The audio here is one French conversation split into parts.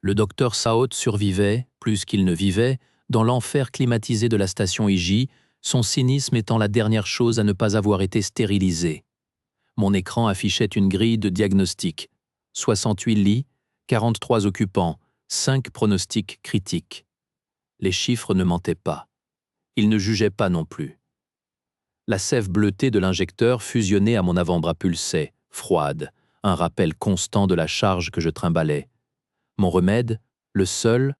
Le docteur Saot survivait, plus qu'il ne vivait, dans l'enfer climatisé de la station IJ, son cynisme étant la dernière chose à ne pas avoir été stérilisé. Mon écran affichait une grille de diagnostic. 68 lits, 43 occupants, 5 pronostics critiques. Les chiffres ne mentaient pas. Ils ne jugeaient pas non plus. La sève bleutée de l'injecteur fusionnée à mon avant-bras pulsait, froide, un rappel constant de la charge que je trimballais. Mon remède, le seul.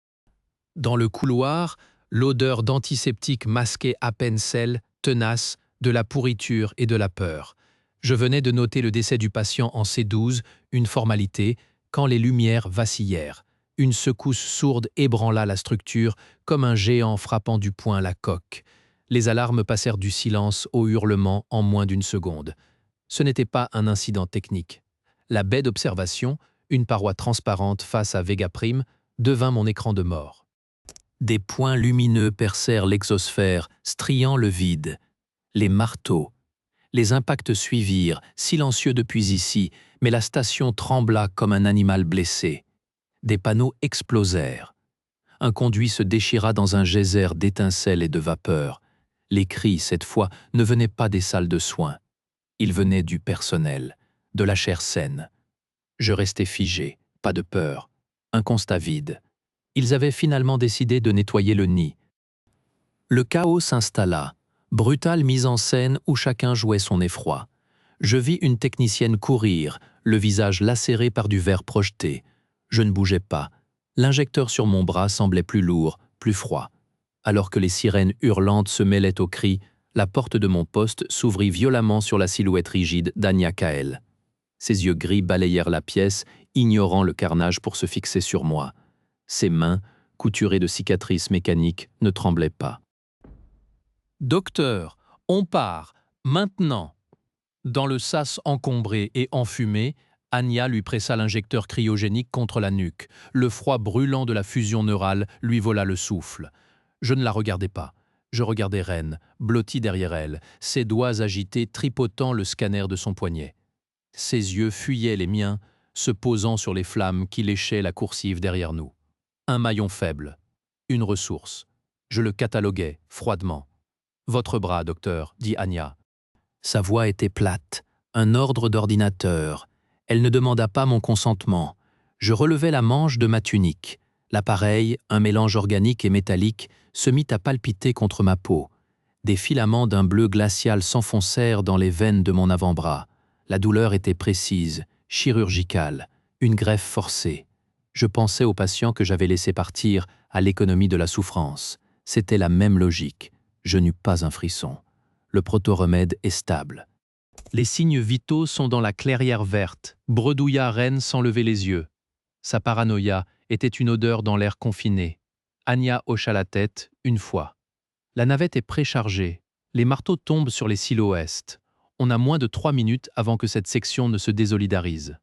Dans le couloir, l'odeur d'antiseptique masquait à peine celle, tenace, de la pourriture et de la peur. Je venais de noter le décès du patient en C12, une formalité, quand les lumières vacillèrent. Une secousse sourde ébranla la structure, comme un géant frappant du poing la coque. Les alarmes passèrent du silence au hurlement en moins d'une seconde. Ce n'était pas un incident technique. La baie d'observation, une paroi transparente face à Vega Prime, devint mon écran de mort. Des points lumineux percèrent l'exosphère, striant le vide. Les marteaux. Les impacts suivirent, silencieux depuis ici, mais la station trembla comme un animal blessé. Des panneaux explosèrent. Un conduit se déchira dans un geyser d'étincelles et de vapeur. Les cris, cette fois, ne venaient pas des salles de soins. Ils venaient du personnel, de la chair saine. Je restais figé, pas de peur, un constat vide. Ils avaient finalement décidé de nettoyer le nid. Le chaos s'installa, brutale mise en scène où chacun jouait son effroi. Je vis une technicienne courir, le visage lacéré par du verre projeté. Je ne bougeais pas. L'injecteur sur mon bras semblait plus lourd, plus froid. Alors que les sirènes hurlantes se mêlaient aux cris, la porte de mon poste s'ouvrit violemment sur la silhouette rigide d'Anya Kael. Ses yeux gris balayèrent la pièce, ignorant le carnage pour se fixer sur moi. Ses mains, couturées de cicatrices mécaniques, ne tremblaient pas. « Docteur, on part, maintenant !» Dans le sas encombré et enfumé, Anya lui pressa l'injecteur cryogénique contre la nuque. Le froid brûlant de la fusion neurale lui vola le souffle. Je ne la regardais pas. Je regardais Ren, blotti derrière elle, ses doigts agités tripotant le scanner de son poignet. Ses yeux fuyaient les miens, se posant sur les flammes qui léchaient la coursive derrière nous. Un maillon faible, une ressource. Je le cataloguais, froidement. « Votre bras, docteur, » dit Anya. Sa voix était plate, un ordre d'ordinateur. Elle ne demanda pas mon consentement. Je relevai la manche de ma tunique. L'appareil, un mélange organique et métallique, se mit à palpiter contre ma peau. Des filaments d'un bleu glacial s'enfoncèrent dans les veines de mon avant-bras. La douleur était précise, chirurgicale, une greffe forcée. Je pensais au patient que j'avais laissé partir à l'économie de la souffrance. C'était la même logique. Je n'eus pas un frisson. Le proto-remède est stable. Les signes vitaux sont dans la clairière verte, bredouilla Ren sans lever les yeux. Sa paranoïa était une odeur dans l'air confiné. Anya hocha la tête, une fois. La navette est préchargée. Les marteaux tombent sur les silos est. On a moins de 3 minutes avant que cette section ne se désolidarise.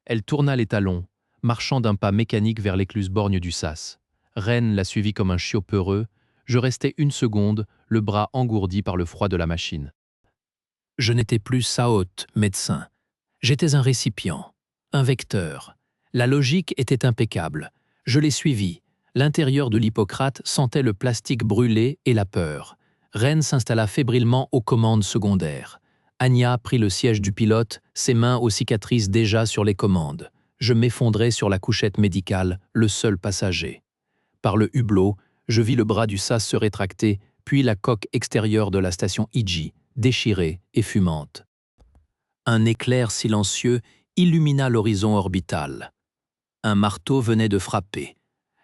Elle tourna les talons, marchant d'un pas mécanique vers l'écluse borgne du sas. Ren la suivit comme un chiot peureux. Je restai une seconde, le bras engourdi par le froid de la machine. Je n'étais plus Saot, médecin. J'étais un récipient, un vecteur. La logique était impeccable. Je l'ai suivi. L'intérieur de l'Hippocrate sentait le plastique brûlé et la peur. Ren s'installa fébrilement aux commandes secondaires. Anya prit le siège du pilote, ses mains aux cicatrices déjà sur les commandes. Je m'effondrais sur la couchette médicale, le seul passager. Par le hublot, je vis le bras du sas se rétracter, puis la coque extérieure de la station IJ, déchirée et fumante. Un éclair silencieux illumina l'horizon orbital. Un marteau venait de frapper.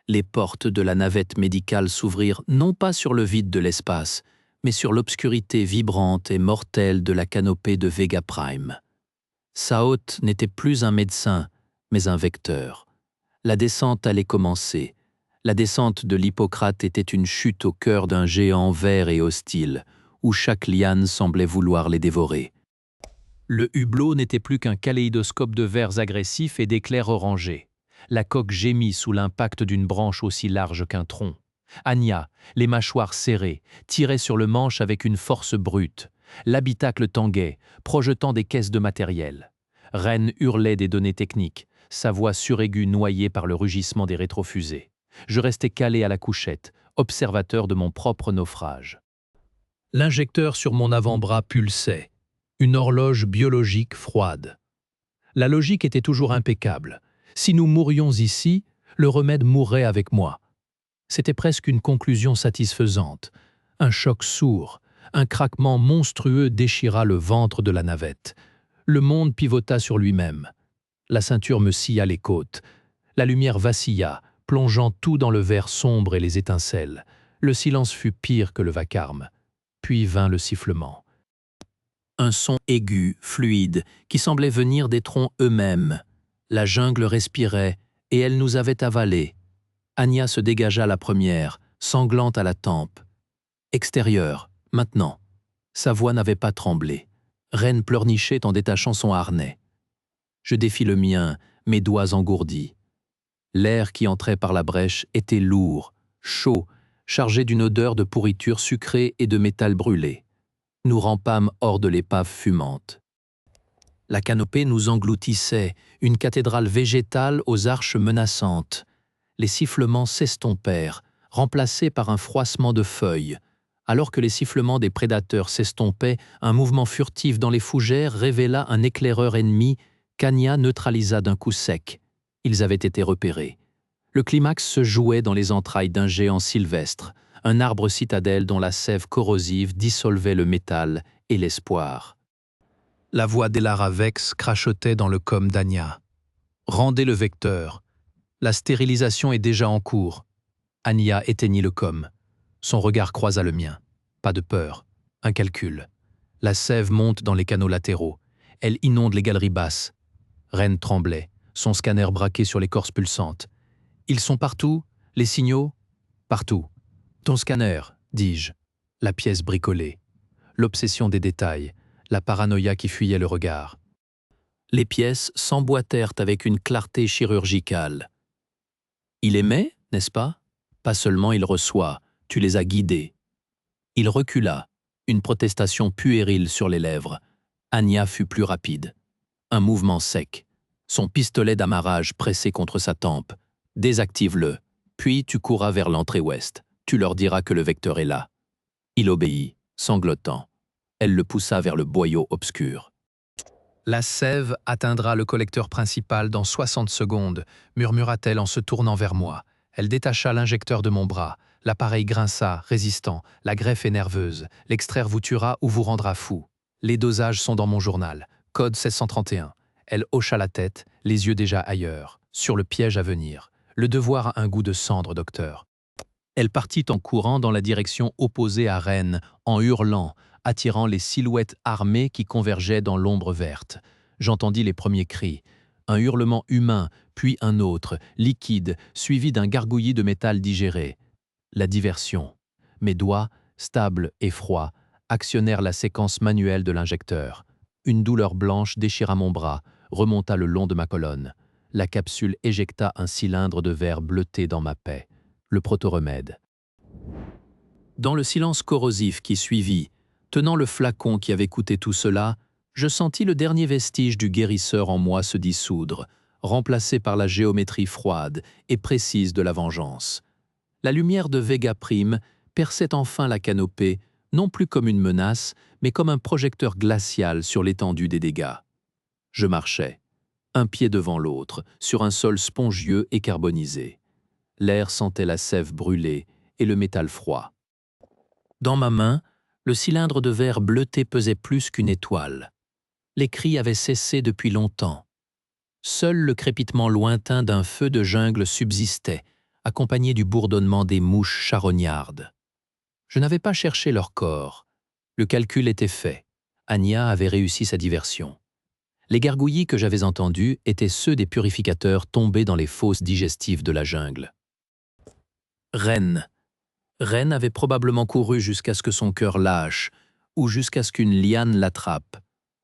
Les portes de la navette médicale s'ouvrirent non pas sur le vide de l'espace, mais sur l'obscurité vibrante et mortelle de la canopée de Vega Prime. Saot n'était plus un médecin, mais un vecteur. La descente allait commencer. La descente de l'Hippocrate était une chute au cœur d'un géant vert et hostile, où chaque liane semblait vouloir les dévorer. Le hublot n'était plus qu'un kaléidoscope de verres agressifs et d'éclairs orangés. La coque gémit sous l'impact d'une branche aussi large qu'un tronc. Anya, les mâchoires serrées, tirait sur le manche avec une force brute. L'habitacle tanguait, projetant des caisses de matériel. Ren hurlait des données techniques. sa voix suraiguë noyée par le rugissement des rétrofusées. Je restais calé à la couchette, observateur de mon propre naufrage. L'injecteur sur mon avant-bras pulsait, une horloge biologique froide. La logique était toujours impeccable. Si nous mourions ici, le remède mourrait avec moi. C'était presque une conclusion satisfaisante. Un choc sourd, un craquement monstrueux déchira le ventre de la navette. Le monde pivota sur lui-même. La ceinture me scia les côtes. La lumière vacilla, plongeant tout dans le vert sombre et les étincelles. Le silence fut pire que le vacarme. Puis vint le sifflement. Un son aigu, fluide, qui semblait venir des troncs eux-mêmes. La jungle respirait, et elle nous avait avalés. Anya se dégagea la première, sanglante à la tempe. Extérieure, maintenant. Sa voix n'avait pas tremblé. Ren pleurnichait en détachant son harnais. Je défis le mien, mes doigts engourdis. L'air qui entrait par la brèche était lourd, chaud, chargé d'une odeur de pourriture sucrée et de métal brûlé. Nous rampâmes hors de l'épave fumante. La canopée nous engloutissait, une cathédrale végétale aux arches menaçantes. Les sifflements s'estompèrent, remplacés par un froissement de feuilles. Alors que les sifflements des prédateurs s'estompaient, un mouvement furtif dans les fougères révéla un éclaireur ennemi qu'Anya neutralisa d'un coup sec. Ils avaient été repérés. Le climax se jouait dans les entrailles d'un géant sylvestre, un arbre citadelle dont la sève corrosive dissolvait le métal et l'espoir. La voix d'Elara Vex crachotait dans le com d'Anya. « Rendez le vecteur. La stérilisation est déjà en cours. » Anya éteignit le com. Son regard croisa le mien. Pas de peur. Un calcul. La sève monte dans les canaux latéraux. Elle inonde les galeries basses. Ren tremblait, son scanner braqué sur l'écorce pulsante. « Ils sont partout, les signaux ?»« Partout. »« Ton scanner, dis-je. » La pièce bricolée. L'obsession des détails, la paranoïa qui fuyait le regard. Les pièces s'emboîtèrent avec une clarté chirurgicale. Il émet, n'est-ce pas? Pas seulement il reçoit, tu les as guidés. Il recula, une protestation puérile sur les lèvres. Anya fut plus rapide. Un mouvement sec. Son pistolet d'amarrage pressé contre sa tempe. Désactive-le, puis tu courras vers l'entrée ouest. Tu leur diras que le vecteur est là. Il obéit, sanglotant. Elle le poussa vers le boyau obscur. La sève atteindra le collecteur principal dans 60 secondes, murmura-t-elle en se tournant vers moi. Elle détacha l'injecteur de mon bras. L'appareil grinça, résistant. La greffe est nerveuse. L'extraire vous tuera ou vous rendra fou. Les dosages sont dans mon journal. Code 1631. Elle hocha la tête, les yeux déjà ailleurs, sur le piège à venir. Le devoir a un goût de cendre, docteur. Elle partit en courant dans la direction opposée à Ren, en hurlant, attirant les silhouettes armées qui convergeaient dans l'ombre verte. J'entendis les premiers cris. Un hurlement humain, puis un autre, liquide, suivi d'un gargouillis de métal digéré. La diversion. Mes doigts, stables et froids, actionnèrent la séquence manuelle de l'injecteur. Une douleur blanche déchira mon bras, remonta le long de ma colonne. La capsule éjecta un cylindre de verre bleuté dans ma paix. Le protoremède. Dans le silence corrosif qui suivit, tenant le flacon qui avait coûté tout cela, je sentis le dernier vestige du guérisseur en moi se dissoudre, remplacé par la géométrie froide et précise de la vengeance. La lumière de Vega Prime perçait enfin la canopée, non plus comme une menace, mais comme un projecteur glacial sur l'étendue des dégâts. Je marchais, un pied devant l'autre, sur un sol spongieux et carbonisé. L'air sentait la sève brûlée et le métal froid. Dans ma main, le cylindre de verre bleuté pesait plus qu'une étoile. Les cris avaient cessé depuis longtemps. Seul le crépitement lointain d'un feu de jungle subsistait, accompagné du bourdonnement des mouches charognardes. Je n'avais pas cherché leur corps. Le calcul était fait. Anya avait réussi sa diversion. Les gargouillis que j'avais entendus étaient ceux des purificateurs tombés dans les fosses digestives de la jungle. Ren. Ren avait probablement couru jusqu'à ce que son cœur lâche, ou jusqu'à ce qu'une liane l'attrape.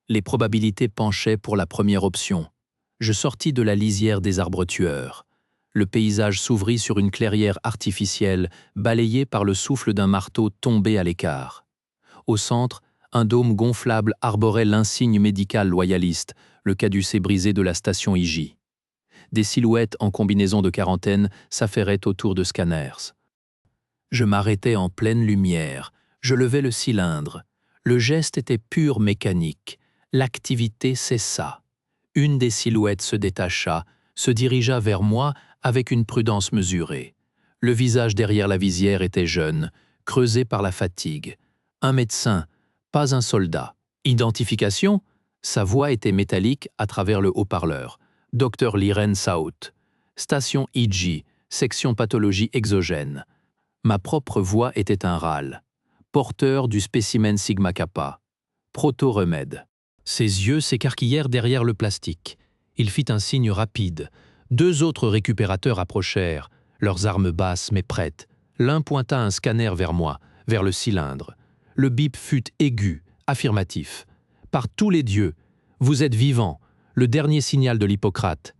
Les probabilités penchaient pour la première option. Je sortis de la lisière des arbres tueurs. Le paysage s'ouvrit sur une clairière artificielle, balayée par le souffle d'un marteau tombé à l'écart. Au centre, un dôme gonflable arborait l'insigne médical loyaliste, le caducée brisé de la station IJ. Des silhouettes en combinaison de quarantaine s'affairaient autour de scanners. Je m'arrêtais en pleine lumière. Je levais le cylindre. Le geste était pur mécanique. L'activité cessa. Une des silhouettes se détacha, se dirigea vers moi avec une prudence mesurée. Le visage derrière la visière était jeune, creusé par la fatigue. Un médecin, pas un soldat. Identification? Sa voix était métallique à travers le haut-parleur. Dr Liren Saout. Station IG, section pathologie exogène. Ma propre voix était un râle. Porteur du spécimen Sigma Kappa. Proto-remède. Ses yeux s'écarquillèrent derrière le plastique. Il fit un signe rapide. Deux autres récupérateurs approchèrent, leurs armes basses mais prêtes. L'un pointa un scanner vers moi, vers le cylindre. Le bip fut aigu, affirmatif. Par tous les dieux, vous êtes vivant, le dernier signal de l'Hippocrate.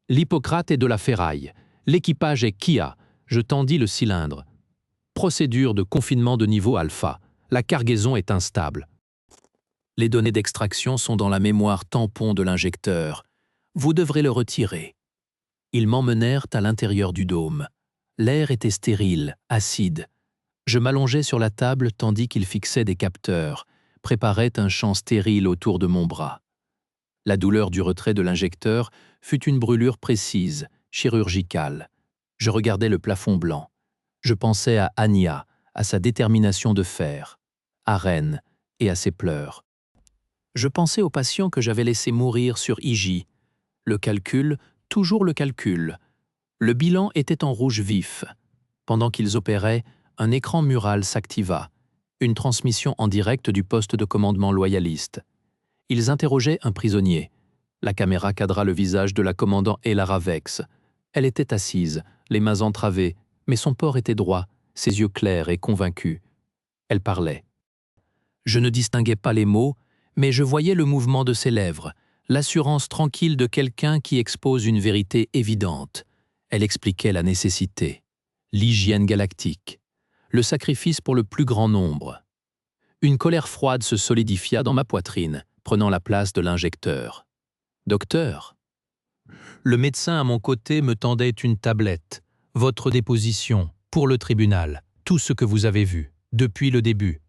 L'Hippocrate est de la ferraille. L'équipage est Kia. Je tendis le cylindre. Procédure de confinement de niveau alpha. La cargaison est instable. Les données d'extraction sont dans la mémoire tampon de l'injecteur. Vous devrez le retirer. Ils m'emmenèrent à l'intérieur du dôme. L'air était stérile, acide. Je m'allongeais sur la table tandis qu'ils fixaient des capteurs, préparaient un champ stérile autour de mon bras. La douleur du retrait de l'injecteur fut une brûlure précise, chirurgicale. Je regardais le plafond blanc. Je pensais à Anya, à sa détermination de faire, à Rennes et à ses pleurs. Je pensais aux patients que j'avais laissés mourir sur IG. Le calcul, toujours le calcul. Le bilan était en rouge vif. Pendant qu'ils opéraient, un écran mural s'activa. Une transmission en direct du poste de commandement loyaliste. Ils interrogeaient un prisonnier. La caméra cadra le visage de la commandant Elara Vex. Elle était assise, les mains entravées, mais son port était droit, ses yeux clairs et convaincus. Elle parlait. Je ne distinguais pas les mots, mais je voyais le mouvement de ses lèvres, l'assurance tranquille de quelqu'un qui expose une vérité évidente. Elle expliquait la nécessité, l'hygiène galactique, le sacrifice pour le plus grand nombre. Une colère froide se solidifia dans ma poitrine, prenant la place de l'injecteur. « Docteur ?» Le médecin à mon côté me tendait une tablette. « Votre déposition, pour le tribunal, tout ce que vous avez vu, depuis le début. »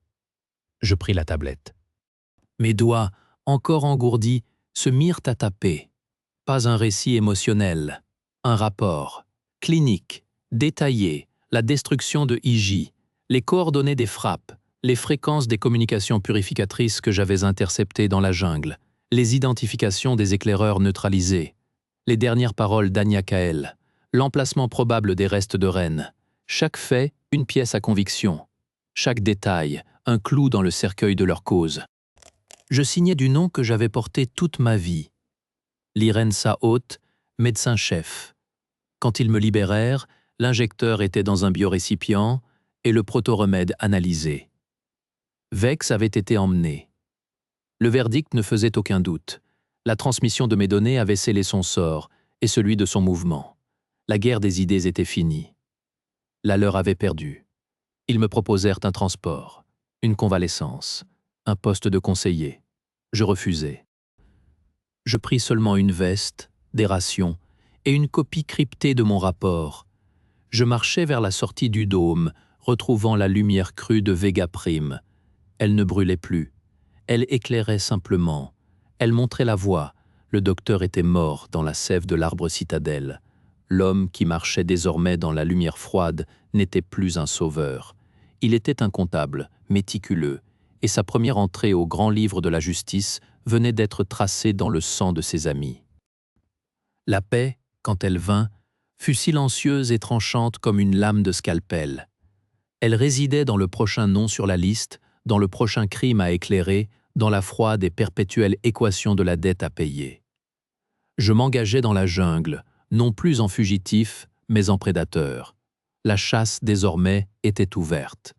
Je pris la tablette. Mes doigts, encore engourdis, se mirent à taper. Pas un récit émotionnel, un rapport, clinique, détaillé, la destruction de IG, les coordonnées des frappes, les fréquences des communications purificatrices que j'avais interceptées dans la jungle, les identifications des éclaireurs neutralisés, les dernières paroles d'Anya Kael, l'emplacement probable des restes de Rennes. Chaque fait, une pièce à conviction. Chaque détail, un clou dans le cercueil de leur cause. Je signais du nom que j'avais porté toute ma vie. Liren Saout, médecin-chef. Quand ils me libérèrent, l'injecteur était dans un biorécipient et le protoremède analysé. Vex avait été emmené. Le verdict ne faisait aucun doute. La transmission de mes données avait scellé son sort et celui de son mouvement. La guerre des idées était finie. La leur avait perdu. Ils me proposèrent un transport, une convalescence, un poste de conseiller. Je refusai. Je pris seulement une veste, des rations et une copie cryptée de mon rapport. Je marchais vers la sortie du dôme, retrouvant la lumière crue de Vega Prime. Elle ne brûlait plus. Elle éclairait simplement. Elle montrait la voie. Le docteur était mort dans la sève de l'arbre citadelle. L'homme qui marchait désormais dans la lumière froide n'était plus un sauveur. Il était un comptable, méticuleux, et sa première entrée au grand livre de la justice venait d'être tracée dans le sang de ses amis. La paix, quand elle vint, fut silencieuse et tranchante comme une lame de scalpel. Elle résidait dans le prochain nom sur la liste, dans le prochain crime à éclairer, dans la froide et perpétuelle équation de la dette à payer. Je m'engageais dans la jungle, non plus en fugitif, mais en prédateur. La chasse, désormais, était ouverte.